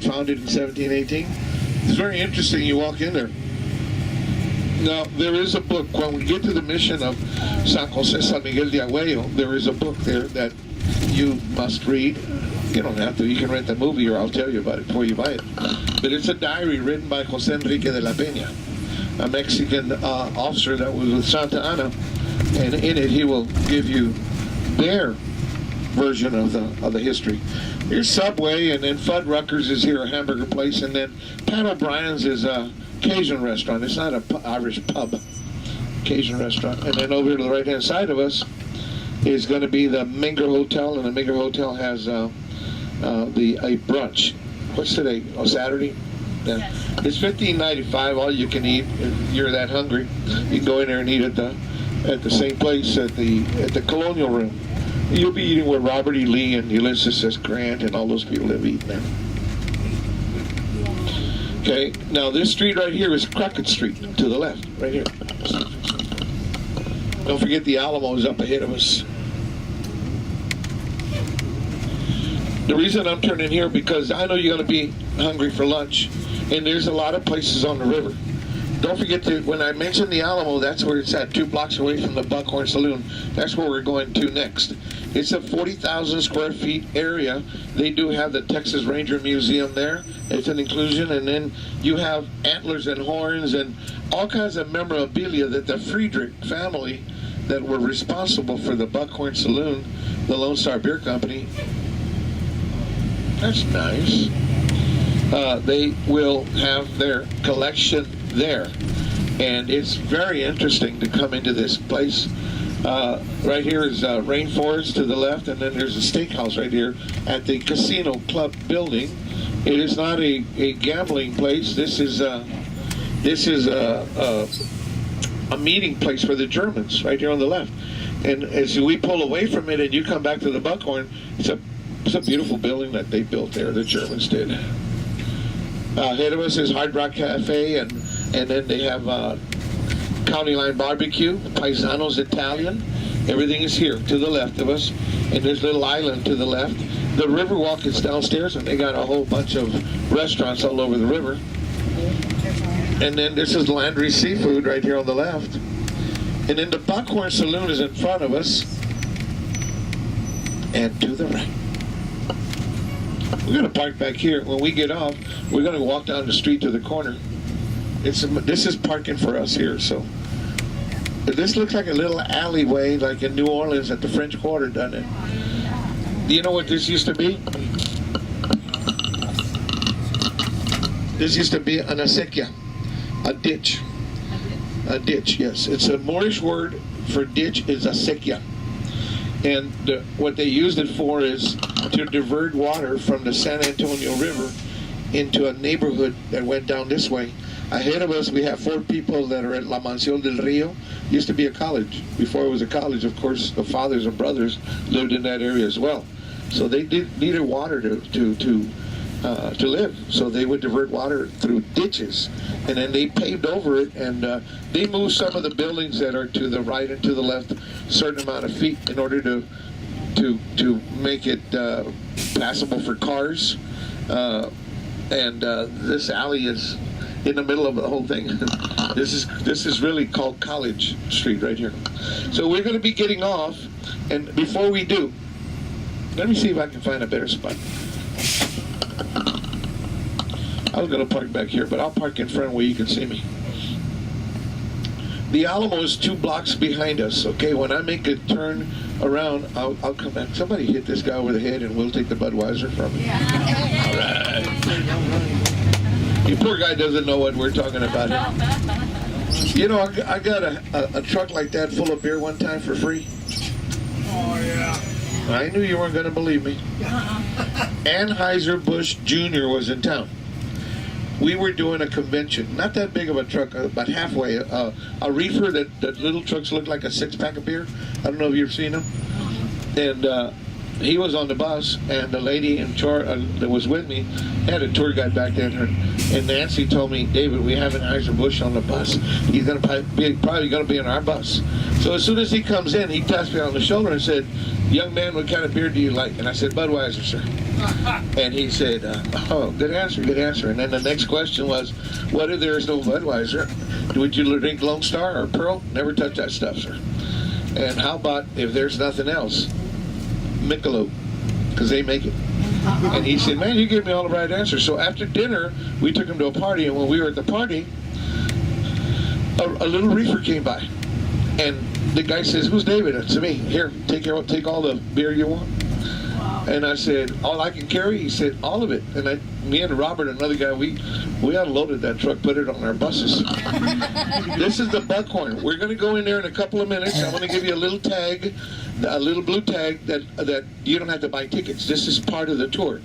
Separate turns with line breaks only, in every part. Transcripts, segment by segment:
founded in 1718. It's very interesting. You walk in there. Now, there is a book. When we get to the mission of San Jose San Miguel de Agüello, there is a book there that you must read. You don't have to. You can rent the movie, or I'll tell you about it before you buy it. But it's a diary written by Jose Enrique de la Peña, a Mexican officer that was with Santa Anna, and in it he will give you their version of the history. Here's Subway, and then Fuddruckers is here, a hamburger place, and then Pat O'Brien's is a Cajun restaurant. It's not an Irish pub. Cajun restaurant. And then over to the right-hand side of us is going to be the Minger Hotel, and the Minger Hotel has a brunch. What's today? Oh, Saturday? Yeah. It's $15.95, all you can eat. If you're that hungry, you can go in there and eat at the same place at the Colonial Room. You'll be eating with Robert E. Lee and Ulysses S. Grant and all those people that have eaten there. Okay, now this street right here is Crockett Street to the left, right here. Don't forget the Alamo is up ahead of us. The reason I'm turning here because I know you're going to be hungry for lunch, and there's a lot of places on the river. Don't forget to, when I mentioned the Alamo, that's where it's at, 2 blocks away from the Buckhorn Saloon. That's where we're going to next. It's a 40,000 square feet area. They do have the Texas Ranger Museum there. It's an inclusion. And then you have antlers and horns and all kinds of memorabilia that the Friedrich family that were responsible for the Buckhorn Saloon, the Lone Star Beer Company. That's nice. They will have their collection there, and it's very interesting to come into this place. Right here is Rainforest to the left, and then there's a steakhouse right here at the Casino Club building. It is not a gambling place. This is a meeting place for the Germans right here on the left. And as we pull away from it and you come back to the Buckhorn, it's a beautiful building that they built there. The Germans did. Ahead of us is Hard Rock Cafe, and then they have County Line Barbecue, Paisano's Italian. Everything is here to the left of us, and there's Little Island to the left. The Riverwalk is downstairs, and they got a whole bunch of restaurants all over the river. And then this is Landry Seafood right here on the left. And then the Buckhorn Saloon is in front of us, and to the right. We're going to park back here. When we get off, we're going to walk down the street to the corner. This is parking for us here, so. This looks like a little alleyway, like in New Orleans at the French Quarter, doesn't it? Do you know what this used to be? This used to be an acequia, a ditch. A ditch, yes. It's a Moorish word for ditch is acequia. And what they used it for is to divert water from the San Antonio River into a neighborhood that went down this way. Ahead of us, we have 4 people that are at La Mansión del Rio. Used to be a college. Before it was a college, of course, the fathers and brothers lived in that area as well. So they needed water to live. So they would divert water through ditches, and then they paved over it, and they moved some of the buildings that are to the right and to the left a certain amount of feet in order to make it passable for cars. This alley is in the middle of the whole thing. This is really called College Street right here. So we're going to be getting off, and before we do, let me see if I can find a better spot. I was going to park back here, but I'll park in front where you can see me. The Alamo is 2 blocks behind us, okay? When I make a turn around, I'll come back. Somebody hit this guy over the head, and we'll take the Budweiser from him. Yeah. All right. You poor guy doesn't know what we're talking about. You know, I got a truck like that full of beer one time for free.
Oh, yeah.
I knew you weren't going to believe me. Anheuser-Busch Jr. was in town. We were doing a convention, not that big of a truck, about halfway, a reefer that little trucks look like a 6-pack of beer. I don't know if you've seen them. And he was on the bus, and the lady in charge that was with me had a tour guide back there, and Nancy told me, David, we have an Anheuser-Busch on the bus. He's going to probably going to be in our bus. So as soon as he comes in, he tapped me on the shoulder and said, young man, what kind of beer do you like? And I said, Budweiser, sir. And he said, oh, good answer, good answer. And then the next question was, what if there is no Budweiser? Would you drink Lone Star or Pearl? Never touch that stuff, sir. And how about if there's nothing else? Michelob, because they make it. And he said, man, you gave me all the right answers. So after dinner, we took him to a party, and when we were at the party, a little reefer came by. And the guy says, who's David? And to me, here, take all the beer you want. And I said, all I can carry? He said, all of it. And me and Robert, another guy, we unloaded that truck, put it on our buses. This is the Buckhorn. We're going to go in there in a couple of minutes. I'm going to give you a little tag, a little blue tag that you don't have to buy tickets. This is part of the tour.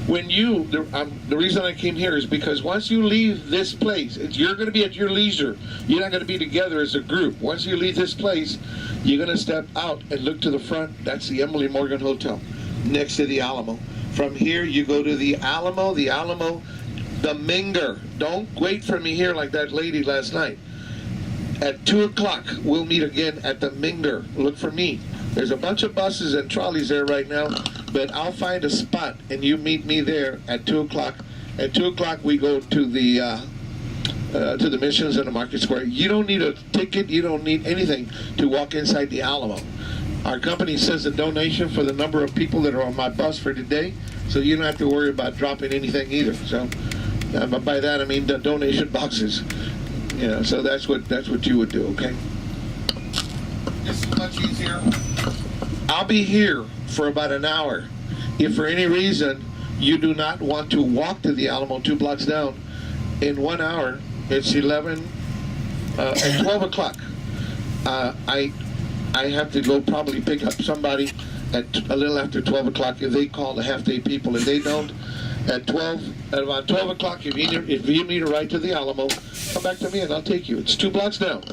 When the reason I came here is because once you leave this place, you're going to be at your leisure. You're not going to be together as a group. Once you leave this place, you're going to step out and look to the front. That's the Emily Morgan Hotel, next to the Alamo. From here, you go to the Alamo, the Minger. Don't wait for me here like that lady last night. At 2 o'clock, we'll meet again at the Minger. Look for me. There's a bunch of buses and trolleys there right now, but I'll find a spot, and you meet me there at 2 o'clock. At 2 o'clock, we go to the Missions in the Market Square. You don't need a ticket. You don't need anything to walk inside the Alamo. Our company says a donation for the number of people that are on my bus for today, so you don't have to worry about dropping anything either. So, by that I mean the donation boxes. You know, so that's what you would do. Okay. This is much easier. I'll be here for about an hour. If for any reason you do not want to walk to the Alamo 2 blocks down, in 1 hour, it's at 12 o'clock. I have to go probably pick up somebody at a little after 12 o'clock if they call the half-day people. If they don't, at about 12 o'clock, if you need a ride to the Alamo, come back to me and I'll take you. It's 2 blocks down.